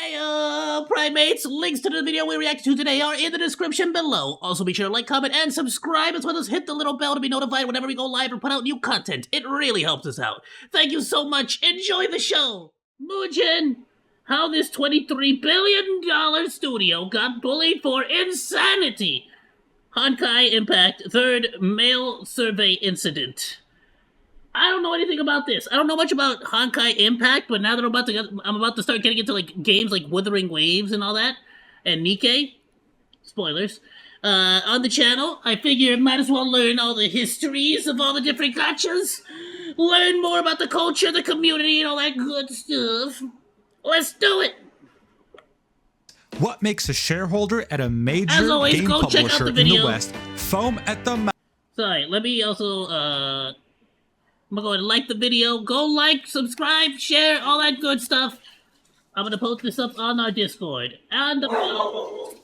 Hey, primates! Links to the video we react to today are in the description below. Also, be sure to like, comment, and subscribe, as well as hit the little bell to be notified whenever we go live or put out new content. It really helps us out. Thank you so much. Enjoy the show! Mujin! How this $23 billion studio got bullied for insanity! Honkai Impact third mail survey incident. I don't know anything about this. I don't know much about Honkai Impact, but now that I'm about to start getting into like games like Wuthering Waves and all that, and Nikke, spoilers, on the channel, I figure might as well learn all the histories of all the different gachas, learn more about the culture, the community, and all that good stuff. Let's do it! What makes a shareholder at a major As always, game go check out publisher the in video. the West foam at the mouth? Sorry, let me also, I'm gonna go ahead and like the video. Go like, subscribe, share, all that good stuff. I'm gonna post this up on our Discord. And Doggos.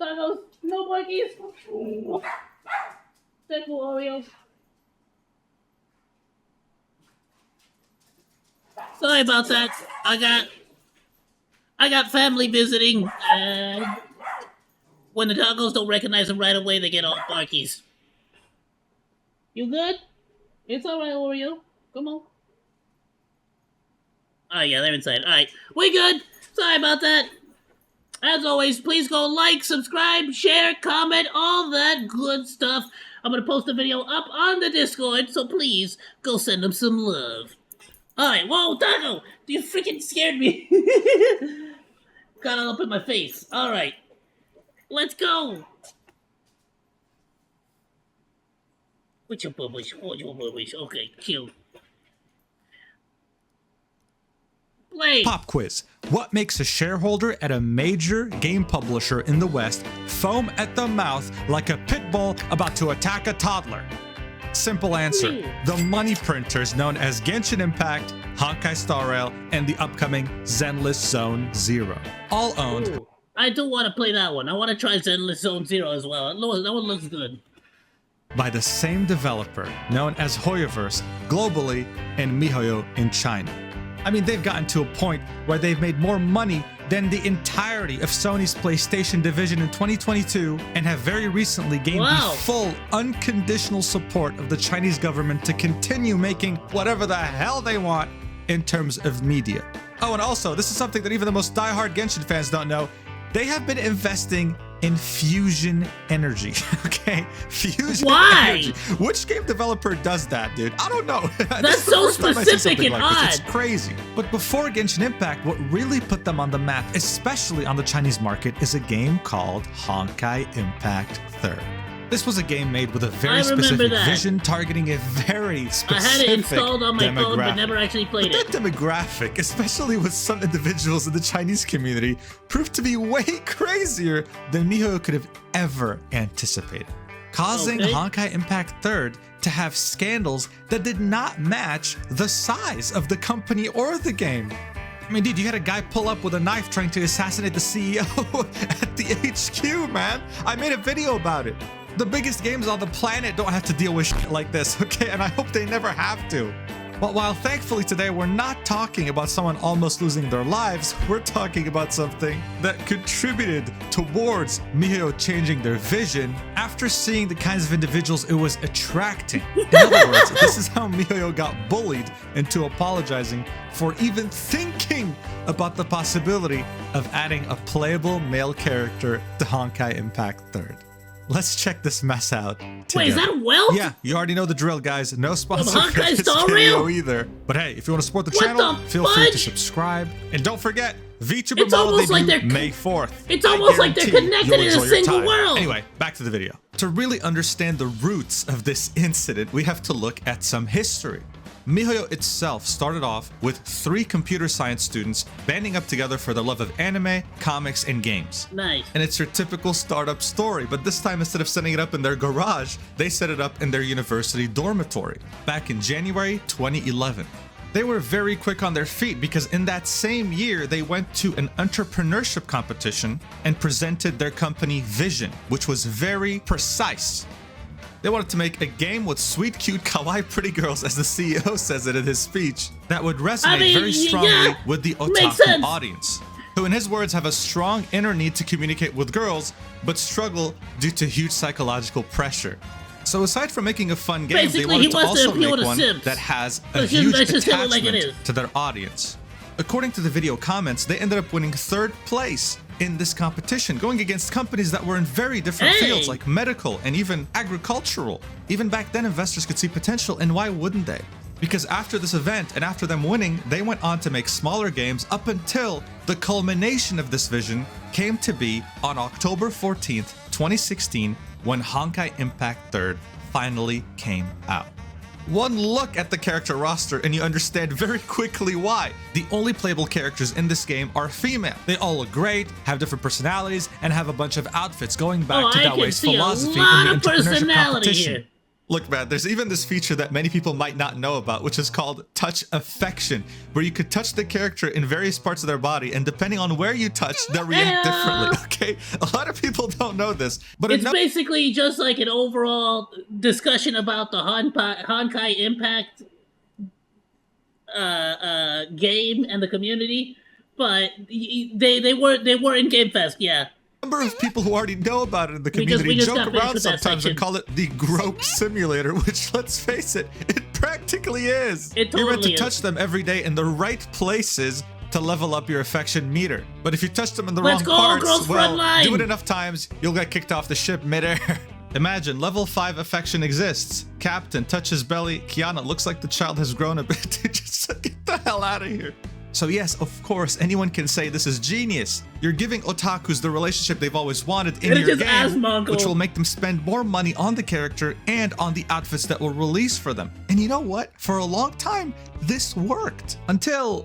Doggos, no monkeys. Thank you, Oreos. Sorry about that. I got family visiting, and when the doggos don't recognize them right away, they get all barkies. You good? It's alright, Oreo. Come on. Oh yeah, they're inside. Alright, we good. Sorry about that. As always, please go like, subscribe, share, comment, all that good stuff. I'm gonna post the video up on the Discord, so please go send them some love. Alright, whoa, Doggo! You freaking scared me! Got all up in my face. Alright. Let's go! What's your bubbles? Okay, cute. Play! Pop quiz. What makes a shareholder at a major game publisher in the West foam at the mouth like a pit bull about to attack a toddler? Simple answer. The money printers known as Genshin Impact, Honkai Star Rail, and the upcoming Zenless Zone Zero. All owned. Ooh, I do want to play that one. I want to try Zenless Zone Zero as well. That one looks good. By the same developer known as Hoyoverse globally and MiHoYo in China. I mean, they've gotten to a point where they've made more money than the entirety of Sony's PlayStation division in 2022 and have very recently gained the full unconditional support of the Chinese government to continue making whatever the hell they want in terms of media. Oh, and also, this is something that even the most diehard Genshin fans don't know. They have been investing in fusion energy, okay? Fusion energy. Which game developer does that, dude? I don't know. That's so specific and odd. It's crazy. But before Genshin Impact, what really put them on the map, especially on the Chinese market, is a game called Honkai Impact 3rd. This was a game made with a very specific vision, targeting a very specific I had it installed on my phone, but never actually played it. That demographic, especially with some individuals in the Chinese community, proved to be way crazier than MiHoYo could have ever anticipated, causing Honkai Impact 3rd to have scandals that did not match the size of the company or the game. I mean, dude, you had a guy pull up with a knife trying to assassinate the CEO at the HQ, man. I made a video about it. The biggest games on the planet don't have to deal with shit like this, okay? And I hope they never have to. But while thankfully today we're not talking about someone almost losing their lives, we're talking about something that contributed towards MiHoYo changing their vision after seeing the kinds of individuals it was attracting. In other words, this is how MiHoYo got bullied into apologizing for even thinking about the possibility of adding a playable male character to Honkai Impact 3rd. Let's check this mess out together. Wait, is that Welt? Yeah, you already know the drill, guys. No sponsor for Honkai this Star video Rail? either. But hey, if you want to support the channel, feel free to subscribe. And don't forget, VTuber model debut May 4th. It's almost like they're connected in a single world. Anyway, back to the video. To really understand the roots of this incident, we have to look at some history. MiHoYo itself started off with 3 computer science students banding up together for their love of anime, comics, and games. Nice. And it's your typical startup story, but this time instead of setting it up in their garage, they set it up in their university dormitory back in January 2011. They were very quick on their feet because in that same year, they went to an entrepreneurship competition and presented their company vision, which was very precise. They wanted to make a game with sweet, cute, kawaii, pretty girls, as the CEO says it in his speech, that would resonate very strongly with the otaku audience, who in his words have a strong inner need to communicate with girls, but struggle due to huge psychological pressure. So aside from making a fun game, they wanted to also make one that has a huge attachment to their audience. According to the video comments, they ended up winning 3rd place in this competition, going against companies that were in very different fields like medical and even agricultural. Even back then, investors could see potential, and why wouldn't they? Because after this event and after them winning, they went on to make smaller games up until the culmination of this vision came to be on October 14th, 2016, when Honkai Impact 3rd finally came out. One look at the character roster and you understand very quickly why. The only playable characters in this game are female. They all look great, have different personalities, and have a bunch of outfits going back to Dawei's philosophy in the entrepreneurship competition. Here. Look, man, there's even this feature that many people might not know about, which is called touch affection, where you could touch the character in various parts of their body, and depending on where you touch, they'll react differently, okay? A lot of people don't know this, but it's basically just like an overall discussion about the Honkai Impact game and the community, but they were in Game Fest, yeah. Number of people who already know about it in the community joke around sometimes and call it the grope simulator, which, let's face it, it practically is. It totally You're meant to touch them every day in the right places to level up your affection meter. But if you touch them in the wrong parts, well, do it enough times, you'll get kicked off the ship midair. Imagine, level 5 affection exists. Captain touches belly. Kiana looks like the child has grown a bit. Just get the hell out of here. So yes, of course, anyone can say this is genius. You're giving otakus the relationship they've always wanted in your game, which will make them spend more money on the character and on the outfits that will release for them. And you know what? For a long time, this worked. Until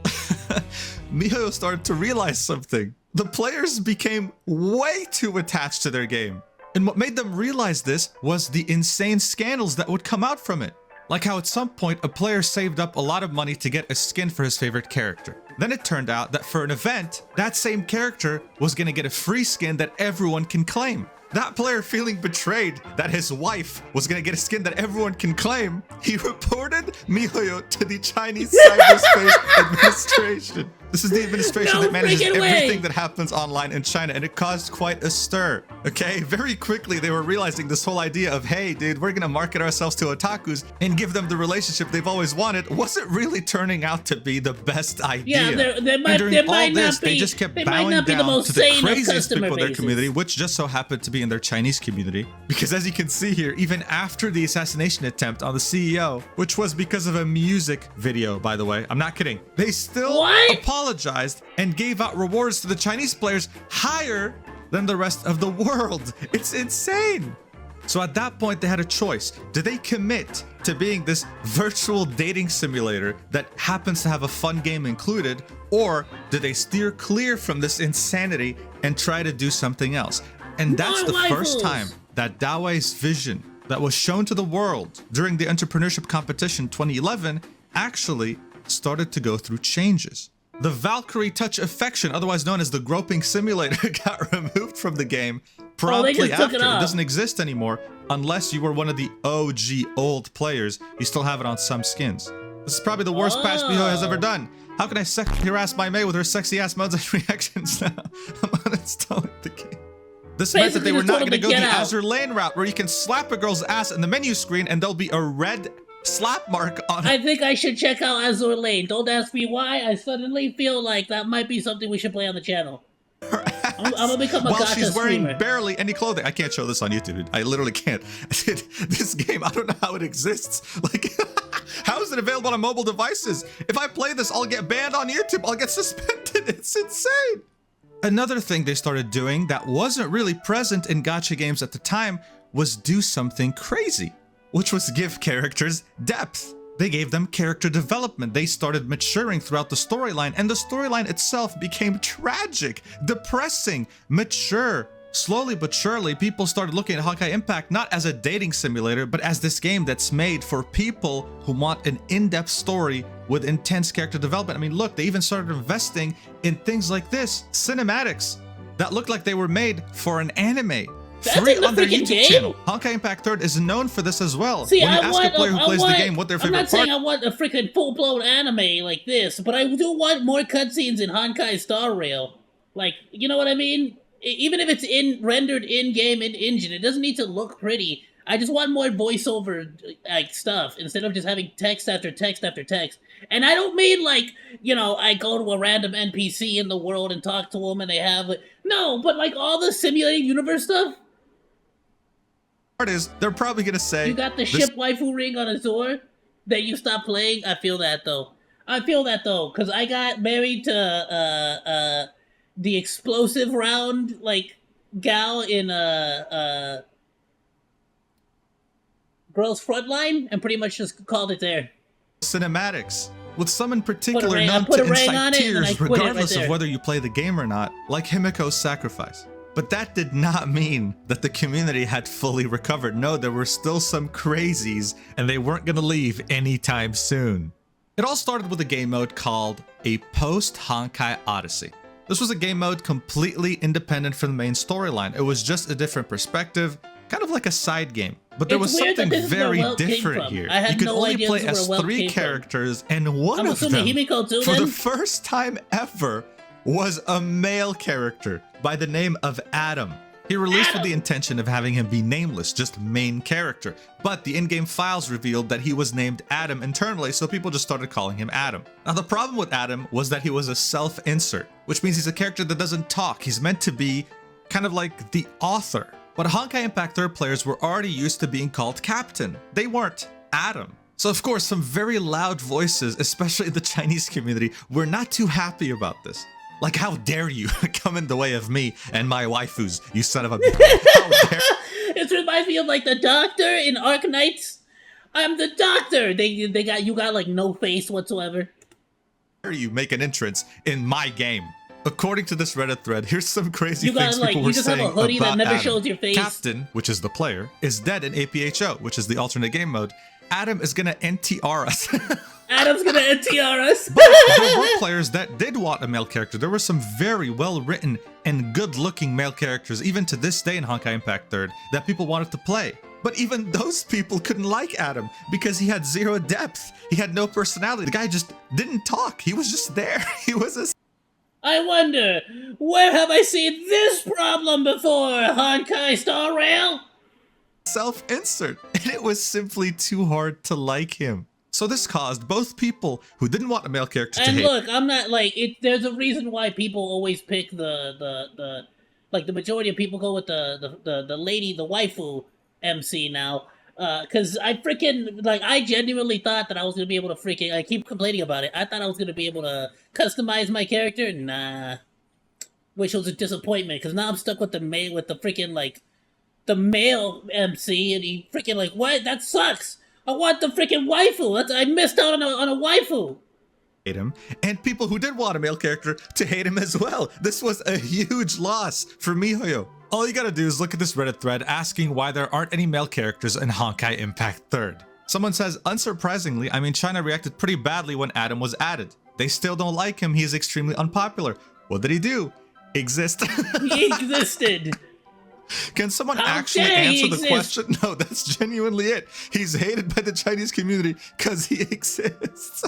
MiHoYo started to realize something. The players became way too attached to their game. And what made them realize this was the insane scandals that would come out from it. Like how at some point a player saved up a lot of money to get a skin for his favorite character. Then it turned out that for an event, that same character was gonna get a free skin that everyone can claim. That player feeling betrayed that his wife was gonna get a skin that everyone can claim, he reported MiHoYo to the Chinese Cyberspace Administration. This is the administration that manages everything that happens online in China, and it caused quite a stir, okay? Very quickly, they were realizing this whole idea of, hey, dude, we're gonna market ourselves to otakus and give them the relationship they've always wanted, wasn't really turning out to be the best idea. Yeah, they just kept bowing down to the craziest people in their community, which just so happened to be in their Chinese community. Because as you can see here, even after the assassination attempt on the CEO, which was because of a music video, by the way, I'm not kidding, they still apologized and gave out rewards to the Chinese players higher than the rest of the world. It's insane. So at that point, they had a choice. Do they commit to being this virtual dating simulator that happens to have a fun game included, or do they steer clear from this insanity and try to do something else? And that's the first time that Dawei's vision that was shown to the world during the entrepreneurship competition 2011 actually started to go through changes. The Valkyrie Touch Affection, otherwise known as the groping simulator, got removed from the game promptly after. It doesn't exist anymore unless you were one of the OG old players. You still have it on some skins. This is probably the worst patch MiHoYo has ever done. How can I harass my May with her sexy ass modes and reactions now? I'm uninstalling the game. This meant that they were not going to go the Azur Lane route, where you can slap a girl's ass in the menu screen and there'll be a red slap mark on it. I think I should check out Azur Lane. Don't ask me why. I suddenly feel like that might be something we should play on the channel. I'm gonna become a while gacha she's wearing streamer. barely any clothing. I can't show this on YouTube, dude. I literally can't. This game, I don't know how it exists. Like, how is it available on mobile devices? If I play this, I'll get banned on YouTube. I'll get suspended. It's insane. Another thing they started doing that wasn't really present in gacha games at the time was do something crazy, which was give characters depth. They gave them character development. They started maturing throughout the storyline, and the storyline itself became tragic, depressing, mature. Slowly but surely, people started looking at Honkai Impact not as a dating simulator, but as this game that's made for people who want an in-depth story with intense character development. I mean, look, they even started investing in things like this, cinematics, that looked like they were made for an anime. That's free in the on their freaking YouTube game? channel. Honkai Impact Third is known for this as well. See, when you I ask want, a player who plays the game what their I'm favorite not part, saying I want a freaking full-blown anime like this, but I do want more cutscenes in Honkai Star Rail. Like, you know what I mean? Even if it's rendered in-game in engine, it doesn't need to look pretty. I just want more voiceover like stuff instead of just having text after text after text. And I don't mean like, you know, I go to a random NPC in the world and talk to them and they have no, but like all the simulated universe stuff. part is they're probably gonna say You got the ship waifu ring on his door that you stopped playing. I feel that though. Because I got married to the explosive round like gal in Girls Frontline and pretty much just called it there. cinematics. With some in Put particular a known put to a ring incite on it, and then I tears quit it right regardless of there. whether you play the game or not, like Himiko's sacrifice. But that did not mean that the community had fully recovered. No, there were still some crazies, and they weren't gonna leave anytime soon. It all started with a game mode called a Post-Honkai Odyssey. This was a game mode completely independent from the main storyline. It was just a different perspective, kind of like a side game. But there It's was weird that something this is where very Welt came different from. here. I had You could no only idea play this is as where Welt 3 came from. characters, and one I'm of assuming them, Himiko too, for then? the first time ever, was a male character by the name of Adam. He released with the intention of having him be nameless, just main character. But the in-game files revealed that he was named Adam internally, so people just started calling him Adam. Now the problem with Adam was that he was a self-insert, which means he's a character that doesn't talk. He's meant to be kind of like the author. But Honkai Impact Third players were already used to being called Captain. They weren't Adam. So of course, some very loud voices, especially the Chinese community, were not too happy about this. Like, how dare you come in the way of me and my waifus, you son of a bitch. How dare It reminds me of like the Doctor in Arknights. I'm the Doctor. You got like no face whatsoever. you make an entrance in my game? According to this Reddit thread, here's some crazy You got things like people you were just have saying a hoodie that about never Adam. shows your face. Captain, which is the player, is dead in APHO, which is the alternate game mode. Adam is gonna NTR us. Adam's gonna NTR us. There were players that did want a male character. There were some very well-written and good-looking male characters, even to this day in Honkai Impact Third, that people wanted to play. But even those people couldn't like Adam because he had zero depth. He had no personality. The guy just didn't talk. He was just there. He was a I wonder, where have I seen this problem before, Honkai Star Rail? self-insert, and it was simply too hard to like him. So this caused both people who didn't want a male character to And hate. look, I'm not like it. There's a reason why people always pick the like the majority of people go with the lady, the waifu MC now. Cause I freaking like I genuinely thought that I was gonna be able to freaking I keep complaining about it. I thought I was gonna be able to customize my character. Nah, which was a disappointment. Cause now I'm stuck with the freaking like the male MC, and he freaking like what? That sucks. I want the freaking waifu. I missed out on a waifu. Hate him, and people who did want a male character to hate him as well. This was a huge loss for MiHoYo. All you gotta do is look at this Reddit thread asking why there aren't any male characters in Honkai Impact Third. Someone says, unsurprisingly, I mean, China reacted pretty badly when Adam was added. They still don't like him. He is extremely unpopular. What did he do? Exist. He existed. Can someone How actually dare he answer the exist? question? No, that's genuinely it. He's hated by the Chinese community because he exists.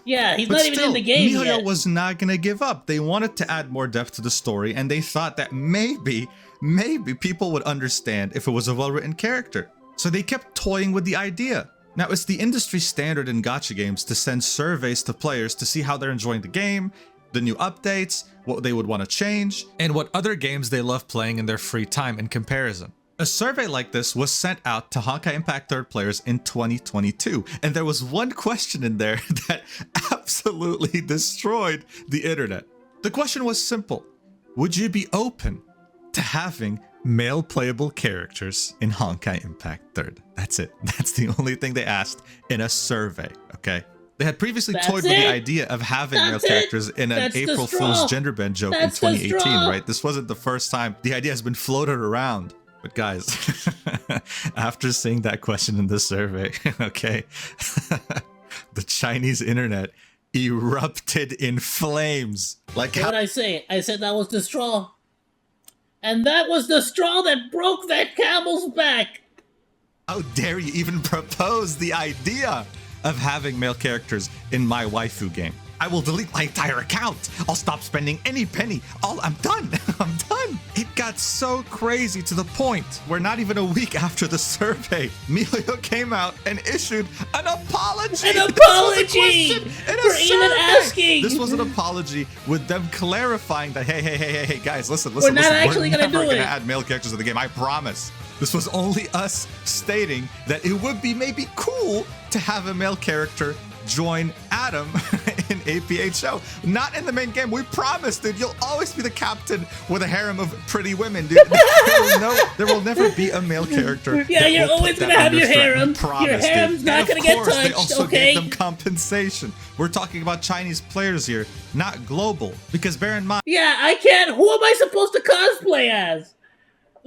Yeah, he's But not even still, in the game MiHoYo yet. was not gonna give up. They wanted to add more depth to the story, and they thought that maybe people would understand if it was a well-written character. So they kept toying with the idea. Now, it's the industry standard in gacha games to send surveys to players to see how they're enjoying the game, the new updates, what they would want to change, and what other games they love playing in their free time in comparison. A survey like this was sent out to Honkai Impact Third players in 2022, and there was one question in there that absolutely destroyed the internet. The question was simple. Would you be open to having male playable characters in Honkai Impact Third? That's it. That's the only thing they asked in a survey, okay? They had previously That's toyed with the it? idea of having male That's it? characters in an That's the April straw. Fool's gender bend joke That's in the 2018, straw. right? This wasn't the first time the idea has been floated around. But guys, after seeing that question in this survey, okay, the Chinese internet erupted in flames. Like What how did I say? I said that was the straw. And that was the straw that broke that camel's back. How dare you even propose the idea of having male characters in my waifu game? I will delete my entire account. I'll stop spending any penny. I'm done. I'm done. It got so crazy to the point where not even a week after the survey, MonkeyVtuber came out and issued an apology. An apology for even asking. This was an apology with them clarifying that, hey, guys, listen. We're not actually going to do it. add male characters to the game. I promise. This was only us stating that it would be maybe cool to have a male character join Adam in APHO. Not in the main game. We promise, dude. You'll always be the captain with a harem of pretty women, dude. There will never be a male character. Yeah, you're always gonna have your harem. Your harem's not gonna get touched. They also okay. gave them compensation. We're talking about Chinese players here, not global. Because bear in mind. Yeah, I can't. Who am I supposed to cosplay as?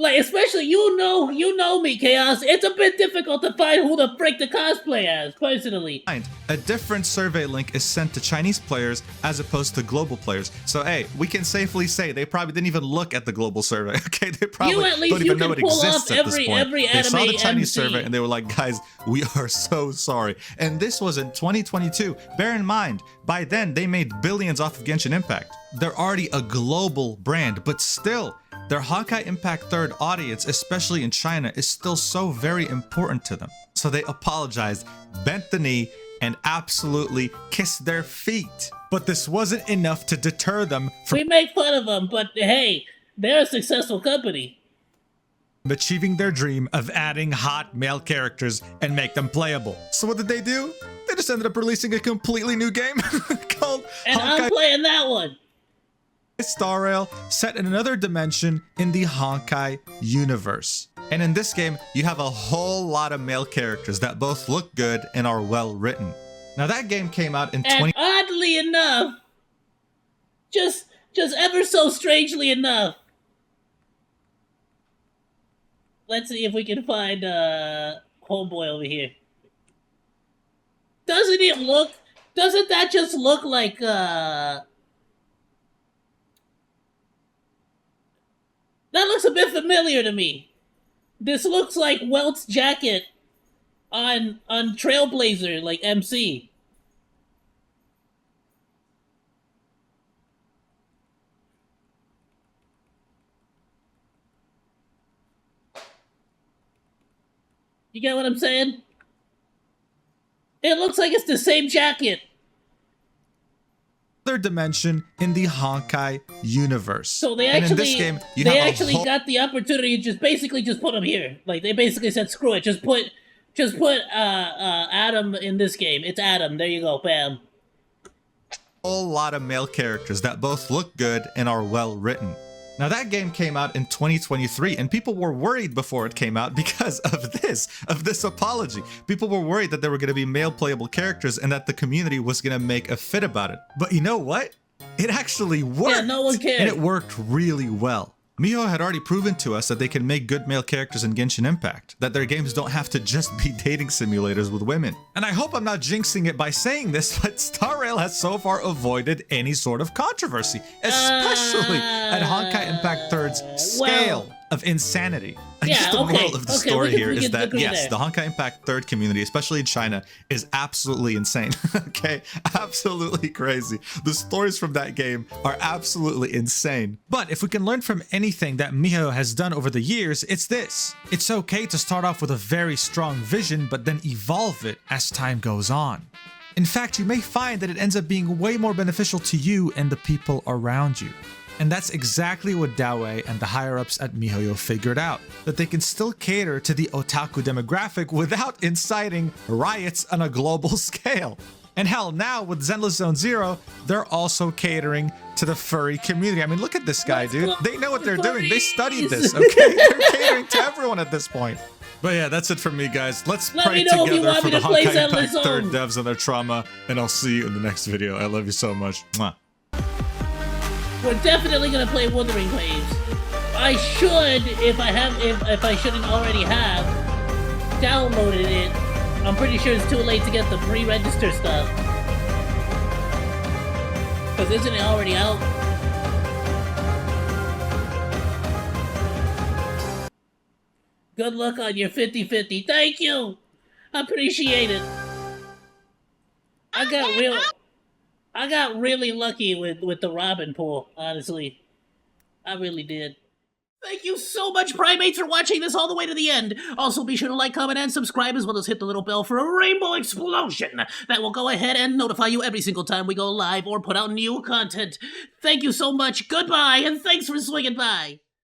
Like, especially, you know me, Chaos. It's a bit difficult to find who the frick to cosplay as, personally. A different survey link is sent to Chinese players as opposed to global players. So, hey, we can safely say they probably didn't even look at the global survey, okay? They probably don't even know it exists at this point. They saw the Chinese survey and they were like, guys, we are so sorry. And this was in 2022. Bear in mind, by then, they made billions off of Genshin Impact. They're already a global brand, but still, their Honkai Impact 3rd audience, especially in China, is still so very important to them. So they apologized, bent the knee, and absolutely kissed their feet. But this wasn't enough to deter them from... We make fun of them, but hey, they're a successful company. ...achieving their dream of adding hot male characters and make them playable. So what did they do? They just ended up releasing a completely new game called And Honkai... I'm playing that one. Star Rail set in another dimension in the Honkai universe. And in this game, you have a whole lot of male characters that both look good and are well written. Now that game came out in And oddly enough, just ever so strangely enough, let's see if we can find homeboy over here. Doesn't that just look like that looks a bit familiar to me. This looks like Welt's jacket on Trailblazer, like MC. You get what I'm saying? It looks like it's the same jacket. Dimension in the Honkai universe. So they and actually, in this game, you they have actually got the opportunity to just put him here. Like they basically said, screw it, just put Adam in this game. It's Adam. There you go, bam. A whole lot of male characters that both look good and are well written. Now that game came out in 2023 and people were worried before it came out because of this apology. People were worried that there were going to be male playable characters and that the community was going to make a fit about it. But you know what? It actually worked. Yeah, no one cared. And it worked really well. MonkeyVtuber had already proven to us that they can make good male characters in Genshin Impact, that their games don't have to just be dating simulators with women. And I hope I'm not jinxing it by saying this, but Star Rail has so far avoided any sort of controversy, especially at Honkai Impact 3rd's scale of insanity. Yeah, Just the moral of the story here is that, yes, there. the Honkai Impact 3rd community, especially in China, is absolutely insane, okay? Absolutely crazy. The stories from that game are absolutely insane. But if we can learn from anything that MonkeyVtuber has done over the years, it's this. It's okay to start off with a very strong vision, but then evolve it as time goes on. In fact, you may find that it ends up being way more beneficial to you and the people around you. And that's exactly what Dawei and the higher-ups at MonkeyVtuber figured out, that they can still cater to the otaku demographic without inciting riots on a global scale. And hell, now with Zenless Zone Zero, they're also catering to the furry community. I mean, look at this guy, dude. They know what they're doing. They studied this, okay? They're catering to everyone at this point. But yeah, that's it from me, guys. Let's pray together for the Honkai Impact 3rd devs and their trauma, and I'll see you in the next video. I love you so much. Mwah. We're definitely gonna play Wuthering Waves. I should, if I shouldn't already have, downloaded it. I'm pretty sure it's too late to get the pre-register stuff. Cause isn't it already out? Good luck on your 50-50. Thank you. Appreciate it. I got really lucky with the Robin pool, honestly. I really did. Thank you so much, Primates, for watching this all the way to the end. Also, be sure to like, comment, and subscribe, as well as hit the little bell for a rainbow explosion that will go ahead and notify you every single time we go live or put out new content. Thank you so much, goodbye, and thanks for swinging by.